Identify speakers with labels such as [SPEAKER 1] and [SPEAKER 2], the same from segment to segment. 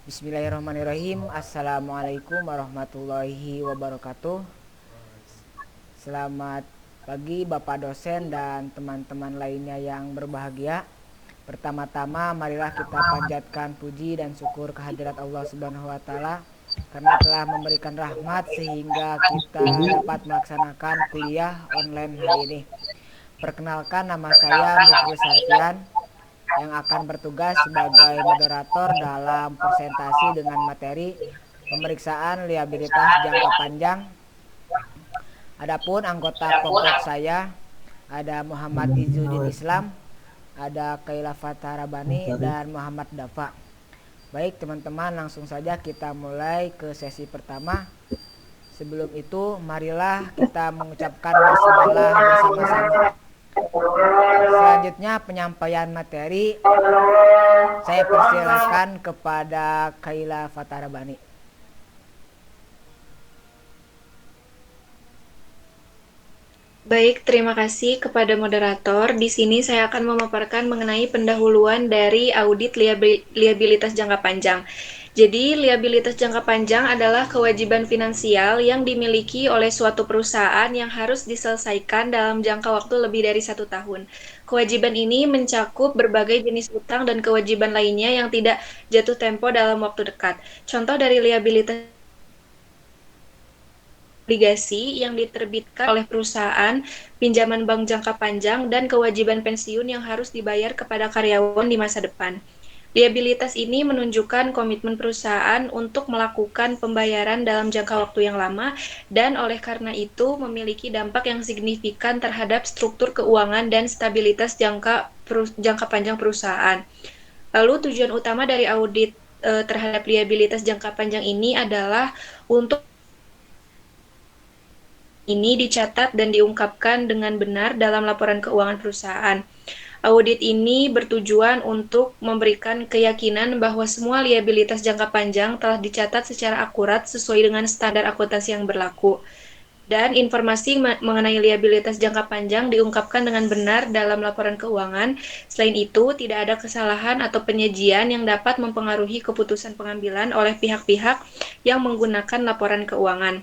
[SPEAKER 1] Bismillahirrahmanirrahim. Assalamualaikum warahmatullahi wabarakatuh. Selamat pagi Bapak dosen dan teman-teman lainnya yang berbahagia. Pertama-tama marilah kita panjatkan puji dan syukur kehadirat Allah Subhanahu wa taala karena telah memberikan rahmat sehingga kita dapat melaksanakan kuliah online hari ini. Perkenalkan, nama saya Muflis Harfian yang akan bertugas sebagai moderator dalam presentasi dengan materi pemeriksaan liabilitas jangka panjang. Adapun anggota kelompok saya ada Muhammad Izzuddin Islam, ada Kaila Fatarabani dan Muhammad Dafa. Baik teman-teman, langsung saja kita mulai ke sesi pertama. Sebelum itu marilah kita mengucapkan basmalah bersama-sama. Selanjutnya penyampaian materi, saya persilakan kepada Kaila Fatarabani.
[SPEAKER 2] Baik, terima kasih kepada moderator. Di sini saya akan memaparkan mengenai pendahuluan dari audit liabilitas jangka panjang. Jadi, liabilitas jangka panjang adalah kewajiban finansial yang dimiliki oleh suatu perusahaan yang harus diselesaikan dalam jangka waktu lebih dari 1 tahun. Kewajiban ini mencakup berbagai jenis utang dan kewajiban lainnya yang tidak jatuh tempo dalam waktu dekat. Contoh dari liabilitas obligasi yang diterbitkan oleh perusahaan, pinjaman bank jangka panjang, dan kewajiban pensiun yang harus dibayar kepada karyawan di masa depan. Liabilitas ini menunjukkan komitmen perusahaan untuk melakukan pembayaran dalam jangka waktu yang lama dan oleh karena itu memiliki dampak yang signifikan terhadap struktur keuangan dan stabilitas jangka panjang perusahaan. Lalu tujuan utama dari audit terhadap liabilitas jangka panjang ini adalah untuk ini dicatat dan diungkapkan dengan benar dalam laporan keuangan perusahaan. Audit ini bertujuan untuk memberikan keyakinan bahwa semua liabilitas jangka panjang telah dicatat secara akurat sesuai dengan standar akuntansi yang berlaku. Dan informasi mengenai liabilitas jangka panjang diungkapkan dengan benar dalam laporan keuangan. Selain itu, tidak ada kesalahan atau penyajian yang dapat mempengaruhi keputusan pengambilan oleh pihak-pihak yang menggunakan laporan keuangan.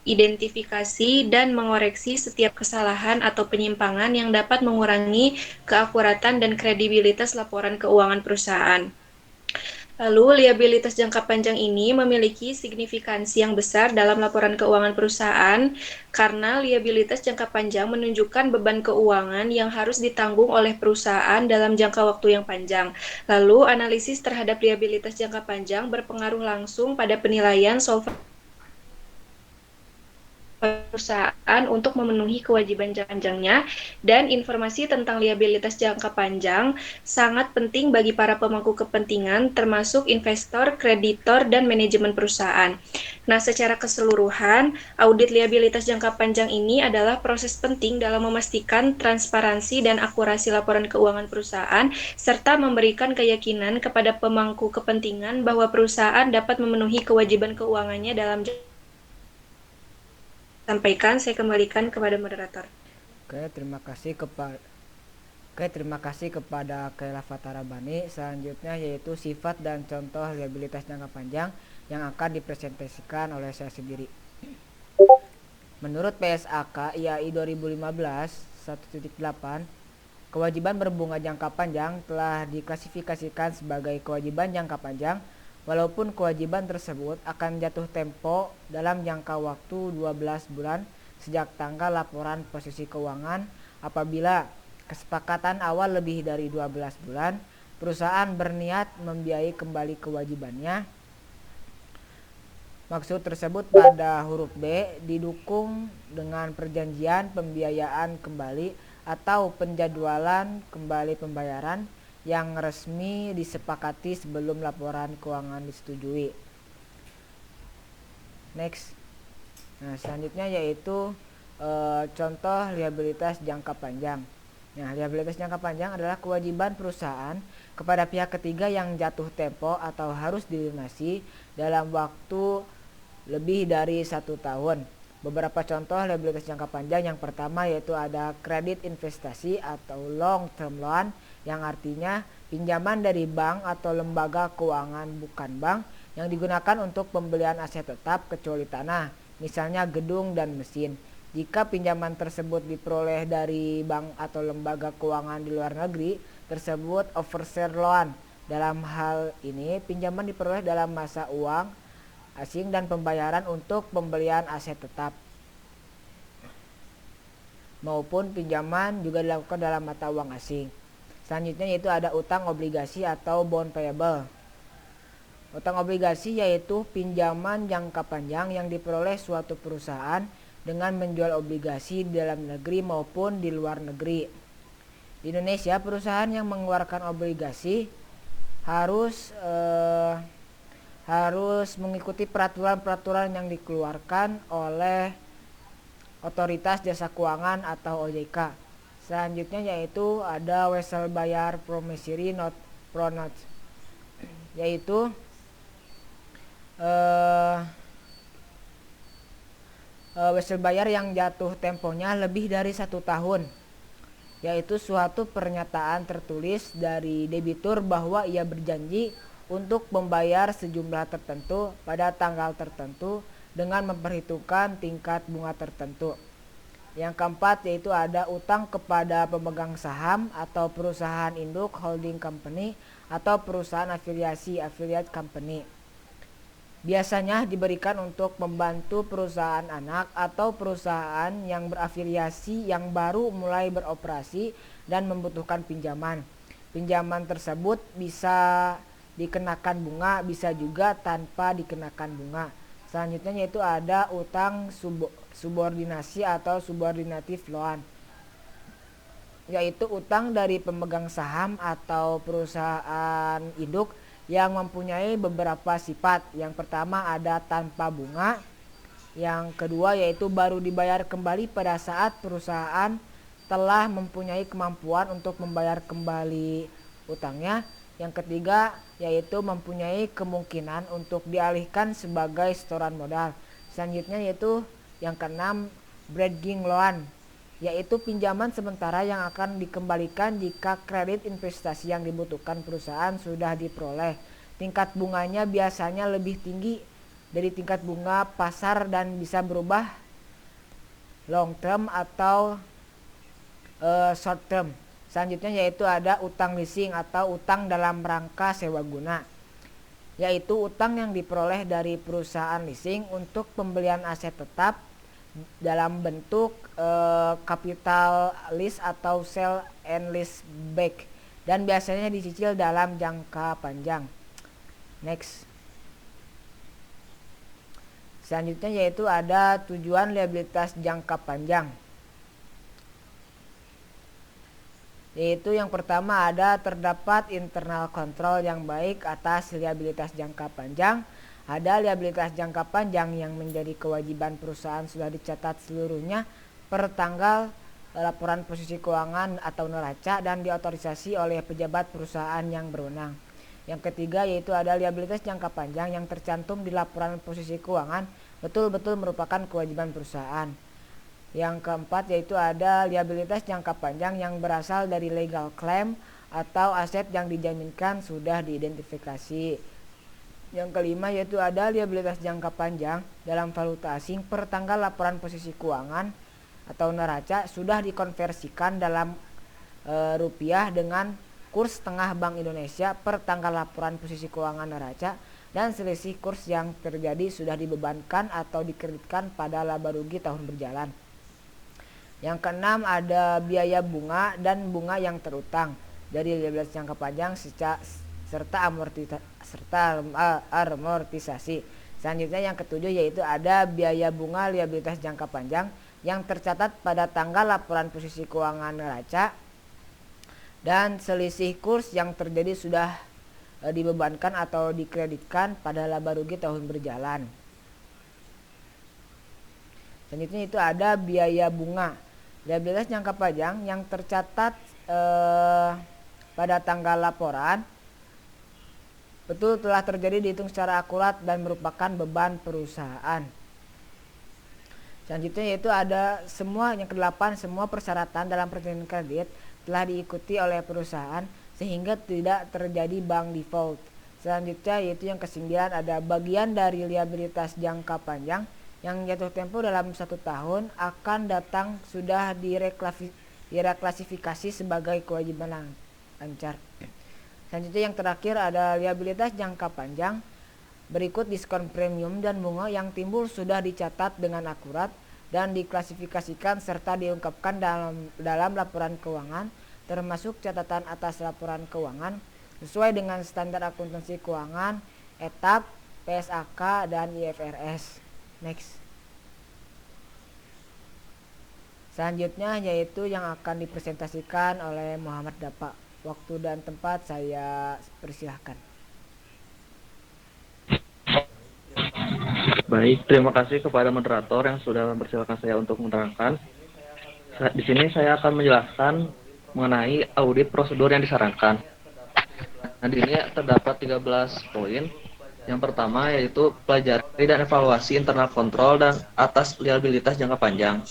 [SPEAKER 2] Identifikasi dan mengoreksi setiap kesalahan atau penyimpangan yang dapat mengurangi keakuratan dan kredibilitas laporan keuangan perusahaan. Lalu, liabilitas jangka panjang ini memiliki signifikansi yang besar dalam laporan keuangan perusahaan karena liabilitas jangka panjang menunjukkan beban keuangan yang harus ditanggung oleh perusahaan dalam jangka waktu yang panjang. Lalu, analisis terhadap liabilitas jangka panjang berpengaruh langsung pada penilaian solvensi perusahaan untuk memenuhi kewajiban jangka panjangnya dan informasi tentang liabilitas jangka panjang sangat penting bagi para pemangku kepentingan termasuk investor, kreditor, dan manajemen perusahaan. Nah, secara keseluruhan, audit liabilitas jangka panjang ini adalah proses penting dalam memastikan transparansi dan akurasi laporan keuangan perusahaan serta memberikan keyakinan kepada pemangku kepentingan bahwa perusahaan dapat memenuhi kewajiban keuangannya dalam sampaikan, saya kembalikan kepada moderator.
[SPEAKER 1] Oke, terima kasih kepada Kaila Fatarabani. Selanjutnya yaitu sifat dan contoh liabilitas jangka panjang yang akan dipresentasikan oleh saya sendiri. Menurut PSAK IAI 2015 1.8, kewajiban berbunga jangka panjang telah diklasifikasikan sebagai kewajiban jangka panjang walaupun kewajiban tersebut akan jatuh tempo dalam jangka waktu 12 bulan sejak tanggal laporan posisi keuangan. Apabila kesepakatan awal lebih dari 12 bulan, perusahaan berniat membiayai kembali kewajibannya. Maksud tersebut pada huruf B didukung dengan perjanjian pembiayaan kembali atau penjadwalan kembali pembayaran yang resmi disepakati sebelum laporan keuangan disetujui. Next. Nah, selanjutnya yaitu contoh liabilitas jangka panjang. Nah, liabilitas jangka panjang adalah kewajiban perusahaan kepada pihak ketiga yang jatuh tempo atau harus dilunasi dalam waktu lebih dari 1 tahun. Beberapa contoh liabilitas jangka panjang, yang pertama yaitu ada kredit investasi atau long term loan, yang artinya pinjaman dari bank atau lembaga keuangan bukan bank yang digunakan untuk pembelian aset tetap kecuali tanah, misalnya gedung dan mesin. Jika pinjaman tersebut diperoleh dari bank atau lembaga keuangan di luar negeri, tersebut overseas loan. Dalam hal ini, pinjaman diperoleh dalam masa uang asing dan pembayaran untuk pembelian aset tetap. Maupun pinjaman juga dilakukan dalam mata uang asing. Selanjutnya yaitu ada utang obligasi atau bond payable. Utang obligasi yaitu pinjaman jangka panjang yang diperoleh suatu perusahaan dengan menjual obligasi di dalam negeri maupun di luar negeri. Di Indonesia, perusahaan yang mengeluarkan obligasi harus mengikuti peraturan-peraturan yang dikeluarkan oleh Otoritas Jasa Keuangan atau OJK. Selanjutnya yaitu ada Wesselbayer Promissory Note Pronote, yaitu Wesselbayer yang jatuh temponya lebih dari 1 tahun, yaitu suatu pernyataan tertulis dari debitur bahwa ia berjanji untuk membayar sejumlah tertentu pada tanggal tertentu dengan memperhitungkan tingkat bunga tertentu. Yang keempat yaitu ada utang kepada pemegang saham atau perusahaan induk holding company atau perusahaan afiliasi affiliate company. Biasanya diberikan untuk membantu perusahaan anak atau perusahaan yang berafiliasi yang baru mulai beroperasi dan membutuhkan pinjaman. Pinjaman tersebut bisa dikenakan bunga, bisa juga tanpa dikenakan bunga. Selanjutnya yaitu ada utang subordinasi atau subordinative loan, yaitu utang dari pemegang saham atau perusahaan induk yang mempunyai beberapa sifat. Yang pertama ada tanpa bunga. Yang kedua yaitu baru dibayar kembali pada saat perusahaan telah mempunyai kemampuan untuk membayar kembali utangnya. Yang ketiga yaitu mempunyai kemungkinan untuk dialihkan sebagai setoran modal. Selanjutnya yaitu yang keenam bridging loan, yaitu pinjaman sementara yang akan dikembalikan jika kredit investasi yang dibutuhkan perusahaan sudah diperoleh. Tingkat bunganya biasanya lebih tinggi dari tingkat bunga pasar dan bisa berubah long term atau short term. Selanjutnya yaitu ada utang leasing atau utang dalam rangka sewa guna, yaitu utang yang diperoleh dari perusahaan leasing untuk pembelian aset tetap dalam bentuk capital lease atau sale and lease back, dan biasanya dicicil dalam jangka panjang. Next. Selanjutnya yaitu ada tujuan liabilitas jangka panjang, yaitu yang pertama ada terdapat internal control yang baik atas liabilitas jangka panjang. Ada liabilitas jangka panjang yang menjadi kewajiban perusahaan sudah dicatat seluruhnya per tanggal laporan posisi keuangan atau neraca dan diotorisasi oleh pejabat perusahaan yang berwenang. Yang ketiga yaitu ada liabilitas jangka panjang yang tercantum di laporan posisi keuangan betul-betul merupakan kewajiban perusahaan. Yang keempat yaitu ada liabilitas jangka panjang yang berasal dari legal claim atau aset yang dijaminkan sudah diidentifikasi. Yang kelima yaitu ada liabilitas jangka panjang dalam valuta asing per tanggal laporan posisi keuangan atau neraca sudah dikonversikan dalam rupiah dengan kurs tengah Bank Indonesia per tanggal laporan posisi keuangan neraca, dan selisih kurs yang terjadi sudah dibebankan atau dikreditkan pada laba rugi tahun berjalan. Yang keenam ada biaya bunga dan bunga yang terutang dari liabilitas jangka panjang serta amortisasi. Selanjutnya yang ketujuh yaitu ada biaya bunga liabilitas jangka panjang yang tercatat pada tanggal laporan posisi keuangan neraca dan selisih kurs yang terjadi sudah dibebankan atau dikreditkan pada laba rugi tahun berjalan. Selanjutnya itu ada biaya bunga liabilitas jangka panjang yang tercatat pada tanggal laporan betul telah terjadi, dihitung secara akurat dan merupakan beban perusahaan. Selanjutnya yaitu ada semua yang kedelapan, semua persyaratan dalam perjanjian kredit telah diikuti oleh perusahaan sehingga tidak terjadi bank default. Selanjutnya yaitu yang ke-9, ada bagian dari liabilitas jangka panjang yang jatuh tempo dalam 1 tahun akan datang sudah direklasifikasi sebagai kewajiban lancar. Selanjutnya yang terakhir ada liabilitas jangka panjang. Berikut diskon premium dan bunga yang timbul sudah dicatat dengan akurat dan diklasifikasikan serta diungkapkan dalam laporan keuangan, termasuk catatan atas laporan keuangan sesuai dengan standar akuntansi keuangan, ETAP, PSAK, dan IFRS. Next. Selanjutnya yaitu yang akan dipresentasikan oleh Muhammad Dapa. Waktu dan tempat saya persilahkan.
[SPEAKER 3] Baik, terima kasih kepada moderator yang sudah mempersilahkan saya untuk menerangkan. Di sini saya akan menjelaskan mengenai audit prosedur yang disarankan. Nah, di sini terdapat 13 poin. Yang pertama yaitu pelajari dan evaluasi internal kontrol dan atas liabilitas jangka panjang.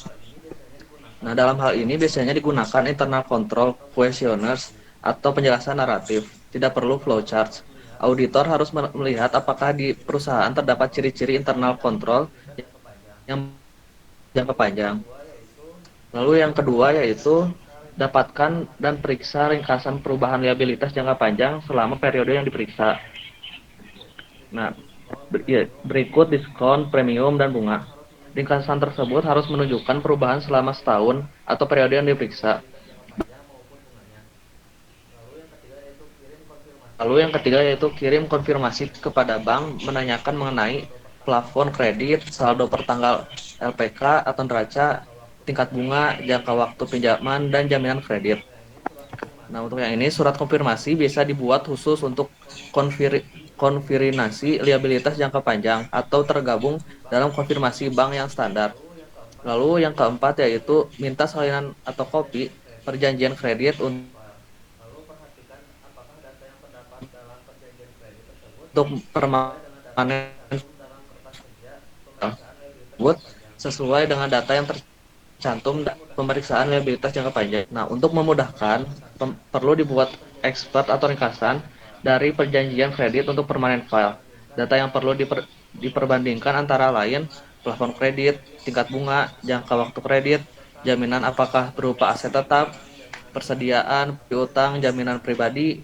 [SPEAKER 3] Nah, dalam hal ini biasanya digunakan internal control questionnaires atau penjelasan naratif, tidak perlu flowchart. Auditor harus melihat apakah di perusahaan terdapat ciri-ciri internal control yang jangka panjang. Lalu yang kedua yaitu dapatkan dan periksa ringkasan perubahan liabilitas jangka panjang selama periode yang diperiksa. Nah, berikut diskon, premium, dan bunga. Ringkasan tersebut harus menunjukkan perubahan selama setahun atau periode yang diperiksa. Lalu yang ketiga yaitu kirim konfirmasi kepada bank menanyakan mengenai plafon kredit, saldo per tanggal LPK atau neraca, tingkat bunga, jangka waktu pinjaman, dan jaminan kredit. Nah, untuk yang ini surat konfirmasi bisa dibuat khusus untuk konfirmasi liabilitas jangka panjang atau tergabung dalam konfirmasi bank yang standar. Lalu yang keempat yaitu minta salinan atau kopi perjanjian kredit untuk permanen sesuai dengan data yang tercantum pemeriksaan liabilitas jangka panjang. Nah, untuk memudahkan perlu dibuat expert atau ringkasan dari perjanjian kredit untuk permanen file. Data yang perlu diperbandingkan antara lain plafon kredit, tingkat bunga, jangka waktu kredit, jaminan apakah berupa aset tetap, persediaan, piutang, jaminan pribadi.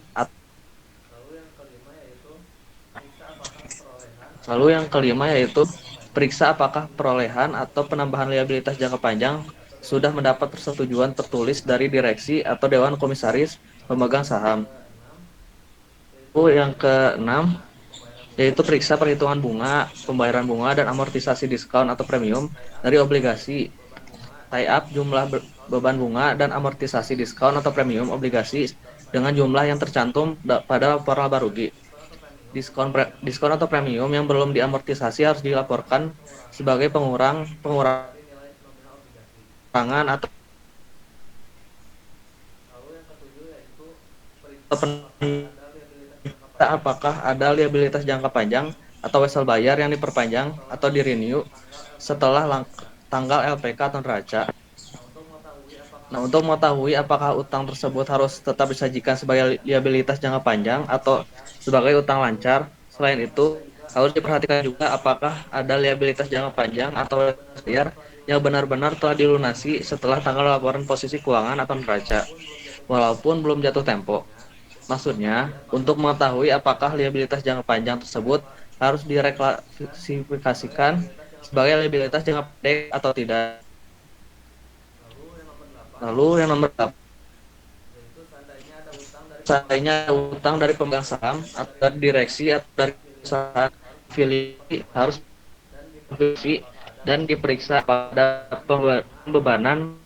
[SPEAKER 3] Lalu yang kelima yaitu periksa apakah perolehan atau penambahan liabilitas jangka panjang sudah mendapat persetujuan tertulis dari direksi atau dewan komisaris pemegang saham. Lalu yang keenam yaitu periksa perhitungan bunga, pembayaran bunga, dan amortisasi diskon atau premium dari obligasi. Tie up jumlah beban bunga dan amortisasi diskon atau premium obligasi dengan jumlah yang tercantum pada laporan laba rugi. Diskon atau premium yang belum diamortisasi harus dilaporkan sebagai pengurangan atau apakah ada liabilitas jangka panjang atau wesel bayar yang diperpanjang atau di-renew setelah tanggal LPK atau neraca. Nah, untuk mengetahui apakah utang tersebut harus tetap disajikan sebagai liabilitas jangka panjang atau sebagai utang lancar, selain itu harus diperhatikan juga apakah ada liabilitas jangka panjang atau bayar yang benar-benar telah dilunasi setelah tanggal laporan posisi keuangan atau neraca, walaupun belum jatuh tempo. Maksudnya, untuk mengetahui apakah liabilitas jangka panjang tersebut harus direklasifikasikan sebagai liabilitas jangka pendek atau tidak. Lalu yang nomor 8, seandainya utang dari pemegang saham atau dari direksi atau dari perusahaan afiliasi harus direvisi dan diperiksa pada pembebanan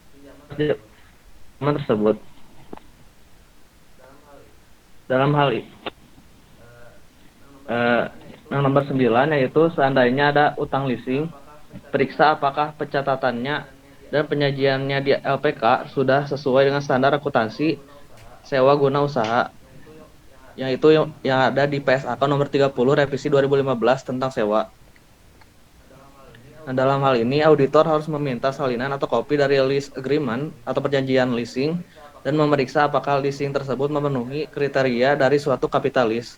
[SPEAKER 3] tersebut. Dalam hal ini, yang nomor 9 yaitu seandainya ada utang leasing, periksa apakah pencatatannya dan penyajiannya di LPK sudah sesuai dengan standar akuntansi sewa guna usaha, yang itu yang ada di PSAK nomor 30 revisi 2015 tentang sewa. Nah, dalam hal ini auditor harus meminta salinan atau kopi dari lease agreement atau perjanjian leasing dan memeriksa apakah leasing tersebut memenuhi kriteria dari suatu kapitalis.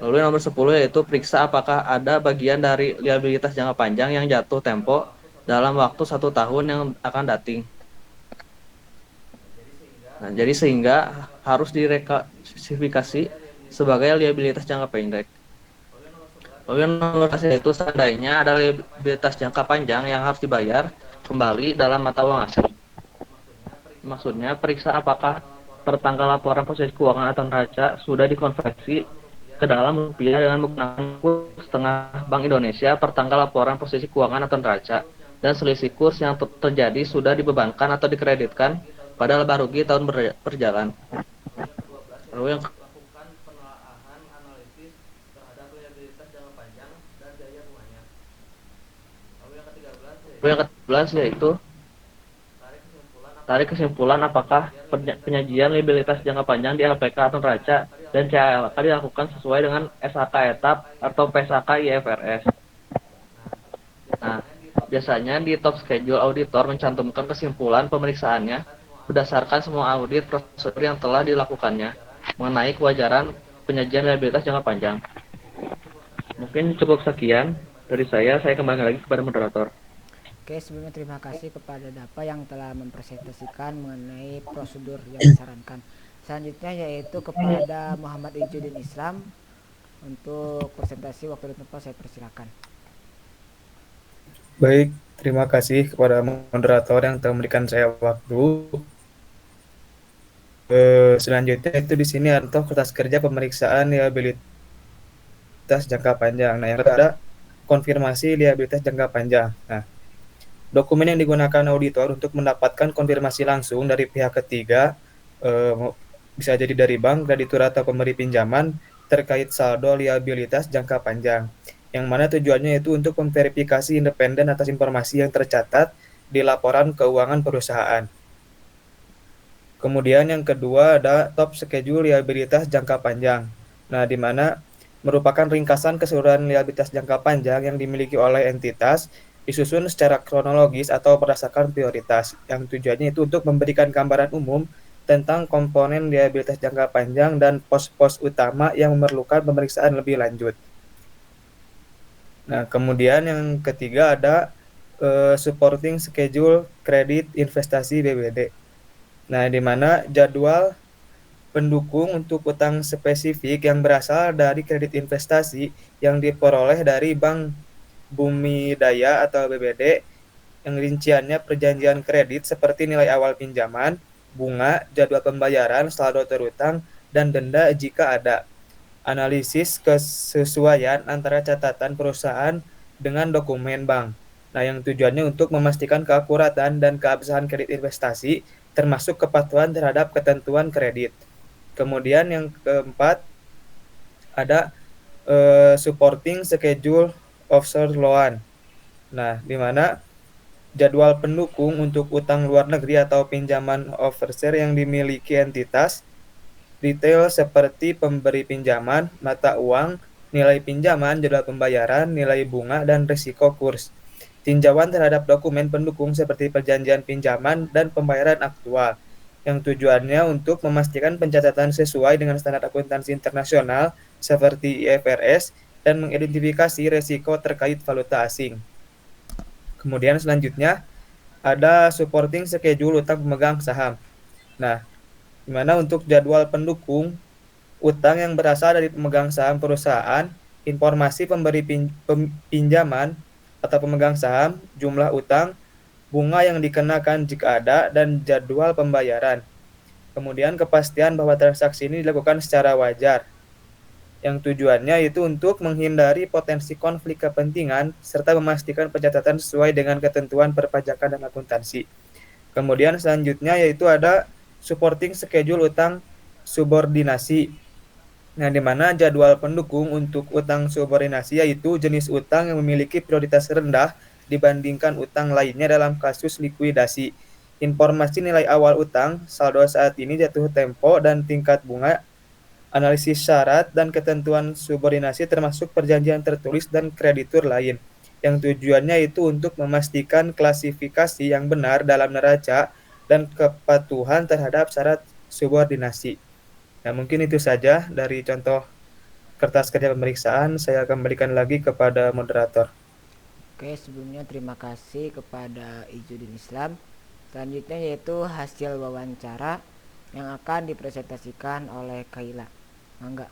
[SPEAKER 3] Lalu yang nomor 10 yaitu periksa apakah ada bagian dari liabilitas jangka panjang yang jatuh tempo dalam waktu 1 tahun yang akan dating. Nah, jadi sehingga harus direklasifikasi sebagai liabilitas jangka pendek. Lalu yang nomor 11 yaitu seandainya ada liabilitas jangka panjang yang harus dibayar kembali dalam mata uang asing. Maksudnya periksa apakah pertanggal laporan posisi keuangan atau neraca sudah dikonversi ke dalam rupiah dengan menggunakan kurs setengah Bank Indonesia pertanggal laporan posisi keuangan atau neraca, dan selisih kurs yang terjadi sudah dibebankan atau dikreditkan pada laba rugi tahun berjalan. Lalu yang ke-13 yaitu tarik kesimpulan apakah penyajian liabilitas jangka panjang di LPK atau neraca dan CALK dilakukan sesuai dengan SHK etap atau PSHK IFRS. Nah, biasanya di top schedule auditor mencantumkan kesimpulan pemeriksaannya berdasarkan semua audit prosedur yang telah dilakukannya mengenai kewajaran penyajian liabilitas jangka panjang. Mungkin cukup sekian dari saya kembali lagi kepada moderator.
[SPEAKER 1] Oke, sebelumnya terima kasih kepada Dapa yang telah mempresentasikan mengenai prosedur yang disarankan. Selanjutnya yaitu kepada Muhammad Ijudin Islam untuk presentasi. Waktu dan tempat saya persilakan.
[SPEAKER 4] Baik, terima kasih kepada moderator yang telah memberikan saya waktu. Selanjutnya itu di sini ada kertas kerja pemeriksaan liabilitas jangka panjang. Nah, yang ada konfirmasi liabilitas jangka panjang. Nah, dokumen yang digunakan auditor untuk mendapatkan konfirmasi langsung dari pihak ketiga, bisa jadi dari bank, kreditur, atau pemberi pinjaman terkait saldo liabilitas jangka panjang, yang mana tujuannya itu untuk memverifikasi independen atas informasi yang tercatat di laporan keuangan perusahaan. Kemudian yang kedua ada top schedule liabilitas jangka panjang. Nah, di mana merupakan ringkasan keseluruhan liabilitas jangka panjang yang dimiliki oleh entitas disusun secara kronologis atau berdasarkan prioritas, yang tujuannya itu untuk memberikan gambaran umum tentang komponen liabilitas jangka panjang dan pos-pos utama yang memerlukan pemeriksaan lebih lanjut. Nah, kemudian yang ketiga ada supporting schedule kredit investasi BBD. Nah, di mana jadwal pendukung untuk utang spesifik yang berasal dari kredit investasi yang diperoleh dari Bank Bumi Daya atau BBD, yang rinciannya perjanjian kredit seperti nilai awal pinjaman, bunga, jadwal pembayaran, saldo terutang, dan denda jika ada. Analisis kesesuaian antara catatan perusahaan dengan dokumen bank. Nah, yang tujuannya untuk memastikan keakuratan dan keabsahan kredit investasi, termasuk kepatuhan terhadap ketentuan kredit. Kemudian yang keempat ada supporting schedule offshore loan. Nah, di mana jadwal pendukung untuk utang luar negeri atau pinjaman overseas yang dimiliki entitas, detail seperti pemberi pinjaman, mata uang, nilai pinjaman, jadwal pembayaran, nilai bunga, dan risiko kurs. Tinjauan terhadap dokumen pendukung seperti perjanjian pinjaman dan pembayaran aktual, yang tujuannya untuk memastikan pencatatan sesuai dengan standar akuntansi internasional seperti IFRS dan mengidentifikasi risiko terkait valuta asing. Kemudian selanjutnya ada supporting schedule utang pemegang saham. Nah, di mana untuk jadwal pendukung utang yang berasal dari pemegang saham perusahaan, informasi pemberi pinjaman atau pemegang saham, jumlah utang, bunga yang dikenakan jika ada, dan jadwal pembayaran. Kemudian kepastian bahwa transaksi ini dilakukan secara wajar, yang tujuannya itu untuk menghindari potensi konflik kepentingan serta memastikan pencatatan sesuai dengan ketentuan perpajakan dan akuntansi. Kemudian selanjutnya yaitu ada supporting schedule utang subordinasi. Nah, di mana jadwal pendukung untuk utang subordinasi yaitu jenis utang yang memiliki prioritas rendah dibandingkan utang lainnya dalam kasus likuidasi. Informasi nilai awal utang, saldo saat ini, jatuh tempo, dan tingkat bunga, analisis syarat dan ketentuan subordinasi termasuk perjanjian tertulis dan kreditur lain, yang tujuannya itu untuk memastikan klasifikasi yang benar dalam neraca dan kepatuhan terhadap syarat subordinasi. Nah, mungkin itu saja dari contoh kertas kerja pemeriksaan. Saya akan berikan lagi kepada moderator.
[SPEAKER 1] Oke, sebelumnya terima kasih kepada Izzuddin Islam. Selanjutnya yaitu hasil wawancara yang akan dipresentasikan oleh Kaila. Mangga.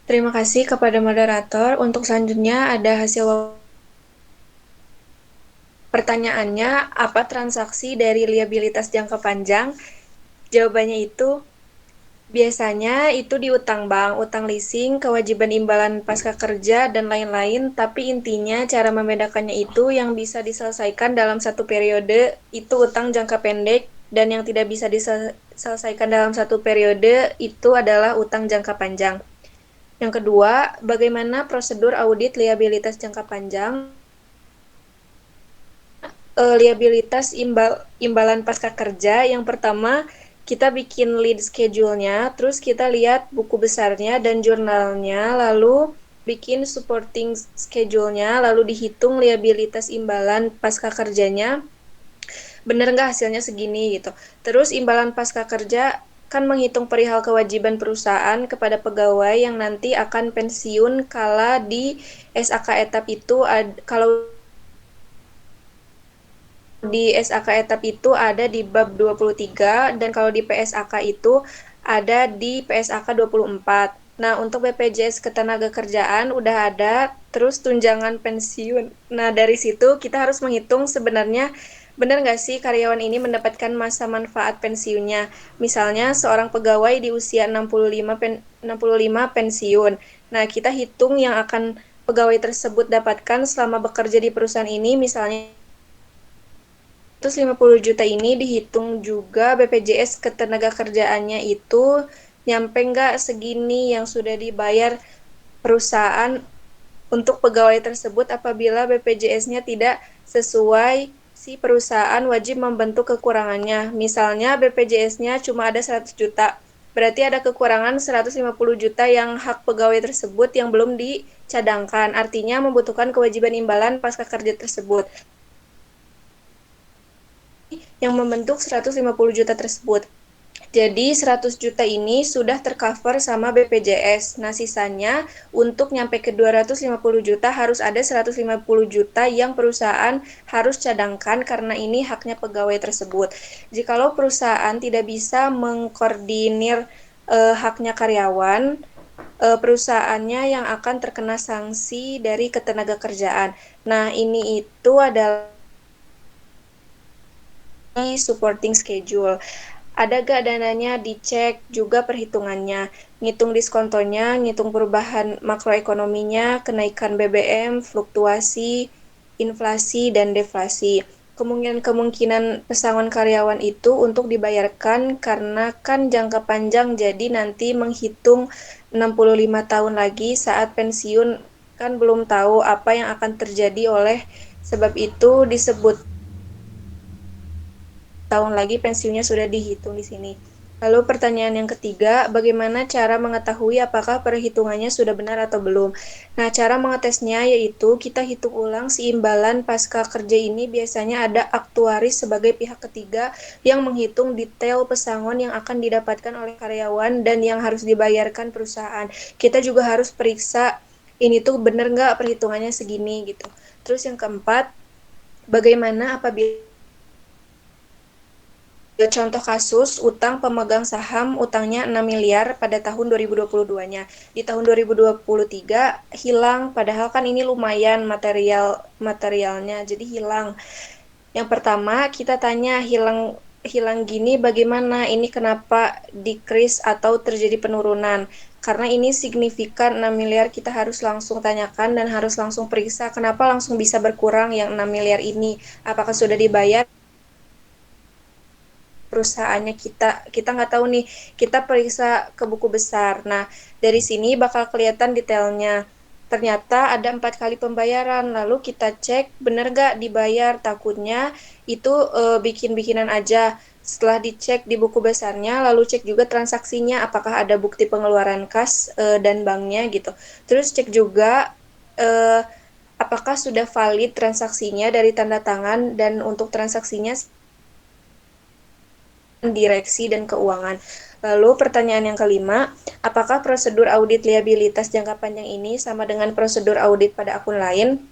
[SPEAKER 2] Terima kasih kepada moderator. Untuk selanjutnya ada hasil pertanyaannya, apa transaksi dari liabilitas jangka panjang? Jawabannya itu biasanya itu di utang bank, utang leasing, kewajiban imbalan pasca kerja, dan lain-lain. Tapi intinya cara membedakannya itu yang bisa diselesaikan dalam satu periode itu utang jangka pendek, dan yang tidak bisa diselesaikan dalam satu periode itu adalah utang jangka panjang. Yang kedua, bagaimana prosedur audit liabilitas jangka panjang? Liabilitas imbalan pasca kerja. Yang pertama, kita bikin lead schedule-nya, terus kita lihat buku besarnya dan jurnalnya, lalu bikin supporting schedule-nya, lalu dihitung liabilitas imbalan pasca kerjanya, bener nggak hasilnya segini gitu. Terus imbalan pasca kerja kan menghitung perihal kewajiban perusahaan kepada pegawai yang nanti akan pensiun kala di SAK etap itu kalau di SAK etap itu ada di bab 23 dan kalau di PSAK itu ada di PSAK 24. Nah, untuk BPJS Ketenagakerjaan udah ada, terus tunjangan pensiun. Nah, dari situ kita harus menghitung sebenarnya benar nggak sih karyawan ini mendapatkan masa manfaat pensiunnya. Misalnya seorang pegawai di usia 65 pensiun. Nah, kita hitung yang akan pegawai tersebut dapatkan selama bekerja di perusahaan ini, misalnya 150 juta ini dihitung juga BPJS Ketenagakerjaannya itu nyampe nggak segini yang sudah dibayar perusahaan untuk pegawai tersebut. Apabila BPJS-nya tidak sesuai, si perusahaan wajib membentuk kekurangannya. Misalnya BPJS-nya cuma ada 100 juta, berarti ada kekurangan 150 juta yang hak pegawai tersebut yang belum dicadangkan. Artinya membutuhkan kewajiban imbalan pasca kerja tersebut yang membentuk 150 juta tersebut. Jadi 100 juta ini sudah tercover sama BPJS. Nah, sisanya untuk nyampe ke 250 juta harus ada 150 juta yang perusahaan harus cadangkan karena ini haknya pegawai tersebut. Jikalau perusahaan tidak bisa mengkoordinir haknya karyawan, perusahaannya yang akan terkena sanksi dari ketenagakerjaan. Nah, ini itu adalah supporting schedule. Ada gak dananya, dicek juga perhitungannya, ngitung diskontonya, ngitung perubahan makroekonominya, kenaikan BBM, fluktuasi, inflasi, dan deflasi. Kemungkinan pesangon karyawan itu untuk dibayarkan karena kan jangka panjang, jadi nanti menghitung 65 tahun lagi saat pensiun kan belum tahu apa yang akan terjadi, oleh sebab itu disebut tahun lagi pensiunnya sudah dihitung di sini. Lalu pertanyaan yang ketiga, bagaimana cara mengetahui apakah perhitungannya sudah benar atau belum? Nah, cara mengetesnya yaitu kita hitung ulang si imbalan pasca kerja ini. Biasanya ada aktuaris sebagai pihak ketiga yang menghitung detail pesangon yang akan didapatkan oleh karyawan dan yang harus dibayarkan perusahaan. Kita juga harus periksa ini tuh benar nggak perhitungannya segini gitu. Terus yang keempat, bagaimana apabila contoh kasus utang pemegang saham, utangnya 6 miliar pada tahun 2022-nya. Di tahun 2023 hilang, padahal kan ini lumayan materialnya, jadi hilang. Yang pertama kita tanya, hilang gini bagaimana? Ini kenapa decrease atau terjadi penurunan? Karena ini signifikan 6 miliar, kita harus langsung tanyakan dan harus langsung periksa kenapa langsung bisa berkurang yang 6 miliar ini. Apakah sudah dibayar perusahaannya? Kita nggak tahu nih, kita periksa ke buku besar. Nah, dari sini bakal kelihatan detailnya. Ternyata ada 4 kali pembayaran, lalu kita cek bener gak dibayar. Takutnya itu bikin-bikinan aja. Setelah dicek di buku besarnya, lalu cek juga transaksinya, apakah ada bukti pengeluaran kas dan banknya gitu. Terus cek juga apakah sudah valid transaksinya dari tanda tangan dan untuk transaksinya direksi dan keuangan. Lalu pertanyaan yang kelima, apakah prosedur audit liabilitas jangka panjang ini sama dengan prosedur audit pada akun lain?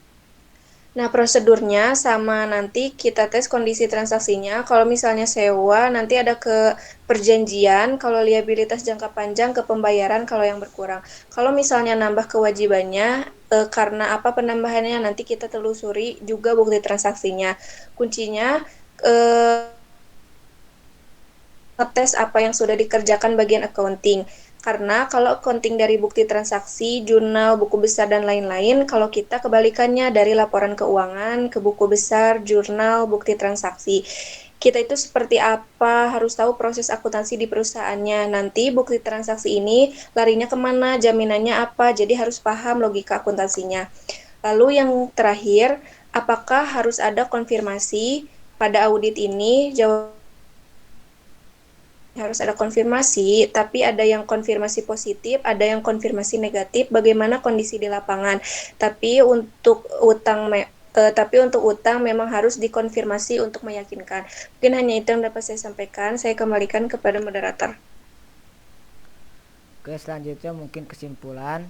[SPEAKER 2] Nah, prosedurnya sama, nanti kita tes kondisi transaksinya. Kalau misalnya sewa, nanti ada ke perjanjian. Kalau liabilitas jangka panjang, ke pembayaran kalau yang berkurang. Kalau misalnya nambah kewajibannya, karena apa penambahannya, nanti kita telusuri juga bukti transaksinya. Kuncinya, ngetes apa yang sudah dikerjakan bagian accounting. Karena kalau accounting dari bukti transaksi, jurnal, buku besar, dan lain-lain, kalau kita kebalikannya dari laporan keuangan ke buku besar, jurnal, bukti transaksi. Kita itu seperti apa, harus tahu proses akuntansi di perusahaannya. Nanti bukti transaksi ini larinya kemana, jaminannya apa, jadi harus paham logika akuntansinya. Lalu yang terakhir, apakah harus ada konfirmasi pada audit ini? Jawab harus ada konfirmasi, tapi ada yang konfirmasi positif, ada yang konfirmasi negatif, bagaimana kondisi di lapangan. Tapi untuk utang memang harus dikonfirmasi untuk meyakinkan. Mungkin hanya itu yang dapat saya sampaikan. Saya kembalikan kepada moderator.
[SPEAKER 1] Oke, selanjutnya mungkin kesimpulan.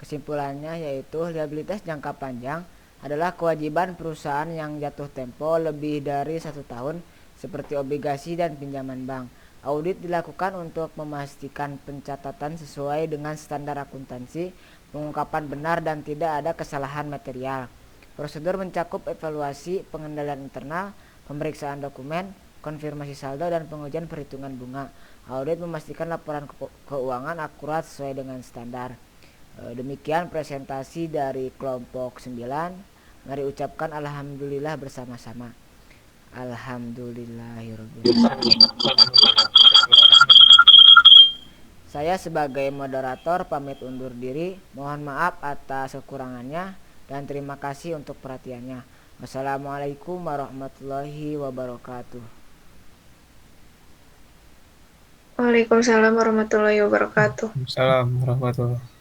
[SPEAKER 1] Kesimpulannya yaitu liabilitas jangka panjang adalah kewajiban perusahaan yang jatuh tempo lebih dari 1 tahun seperti obligasi dan pinjaman bank. Audit dilakukan untuk memastikan pencatatan sesuai dengan standar akuntansi, pengungkapan benar dan tidak ada kesalahan material. Prosedur mencakup evaluasi, pengendalian internal, pemeriksaan dokumen, konfirmasi saldo dan pengujian perhitungan bunga. Audit memastikan laporan keuangan akurat sesuai dengan standar. Demikian presentasi dari kelompok 9. Mari ucapkan alhamdulillah bersama-sama. Alhamdulillahirobbilalamin. Saya sebagai moderator pamit undur diri. Mohon maaf atas kekurangannya dan terima kasih untuk perhatiannya. Wassalamualaikum warahmatullahi wabarakatuh.
[SPEAKER 2] Waalaikumsalam warahmatullahi wabarakatuh.
[SPEAKER 4] Assalamualaikum warahmatullahi wabarakatuh.